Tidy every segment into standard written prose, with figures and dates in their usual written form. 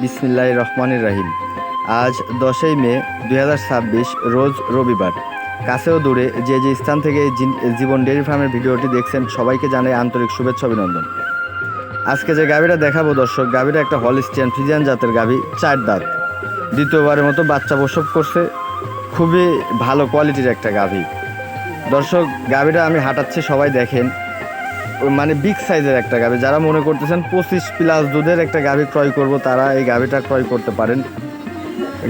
বিসমিল্লাহির রহমানির রহিম। আজ 10ই মে 2026 রোজ রবিবার। কাছেও দূরে যে যে স্থান থেকে জীবন ডেয়ারি ফার্মের ভিডিওটি দেখছেন সবাইকে জানাই আন্তরিক শুভেচ্ছা অভিনন্দন। আজকে যে গাভীটা দেখাবো দর্শক, গাভীটা একটা হলস্টিয়ান ফ্রিজিয়ান জাতের গাভী, 4 দাঁত, দ্বিতীয়বারের মতো বাচ্চা প্রসব করছে। খুবই ভালো কোয়ালিটির একটা গাভী দর্শক। গাভীটা আমি হাঁটাচ্ছি, সবাই দেখেন, মানে বিগ সাইজের একটা গাভী। যারা মনে করতেছেন 25+ দুধের একটা গাভী ক্রয় করব, তারা এই গাভীটা ক্রয় করতে পারেন।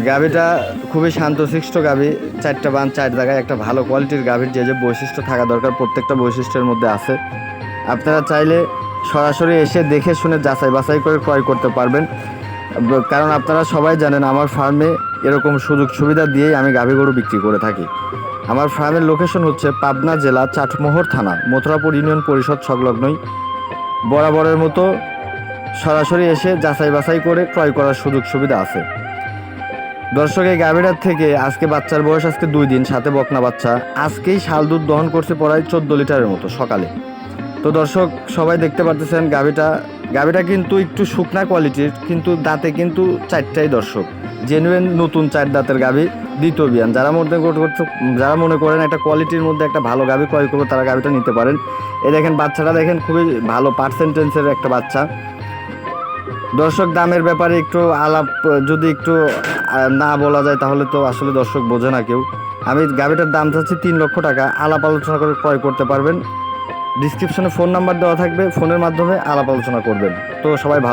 গাভীটা খুবই শান্তশিষ্ট গাভী, 4টা বান 4 জায়গায়, একটা ভালো কোয়ালিটির গাভীর যে যে বৈশিষ্ট্য থাকা দরকার প্রত্যেকটা বৈশিষ্ট্যের মধ্যে আছে। আপনারা চাইলে সরাসরি এসে দেখে শুনে যাচাই বাছাই করে ক্রয় করতে পারবেন, কারণ আপনারা সবাই জানেন আমার ফার্মে এরকম সুযোগ সুবিধা দিয়েই আমি গাভী গরু বিক্রি করে থাকি। আমার ফার্মের লোকেশন হচ্ছে পাবনা জেলা চাটমোহর থানা, মথুরাপুর ইউনিয়ন পরিষদ সংলগ্নই। বরাবরের মতো সরাসরি এসে যাচাই বাছাই করে ক্রয় করার সুযোগ সুবিধা আছে। দর্শক, এই গাভীটার থেকে আজকে বাচ্চার বয়স আজকে 2 দিন, সাথে বকনা বাচ্চা। আজকেই শাল দুধ দহন করছে প্রায় 14 লিটারের মতো সকালে। তো দর্শক, সবাই দেখতে পারতেছেন গাভীটা কিন্তু একটু শুকনা কোয়ালিটির, কিন্তু দাঁতে কিন্তু 4টাই দর্শক, জেনুইন নতুন 4 দাঁতের গাভী, দ্বিতীয় বিয়ান। যারা মনে করেন একটা কোয়ালিটির মধ্যে একটা ভালো গাভী ক্রয় করবো, তারা গাভীটা নিতে পারেন। এই দেখেন বাচ্চাটা, দেখেন খুবই ভালো পার্সেন্টেন্সের একটা বাচ্চা। দর্শক, দামের ব্যাপারে একটু আলাপ যদি একটু না বলা যায় তাহলে তো আসলে দর্শক বোঝে না কেউ। আমি গাভীটার দাম চাচ্ছি 3 লক্ষ টাকা। আলাপ আলোচনা করে ক্রয় করতে পারবেন। ডিসক্রিপশনে ফোন নাম্বার দেওয়া থাকবে, ফোনের মাধ্যমে আলাপ আলোচনা করবেন। তো সবাই ভালো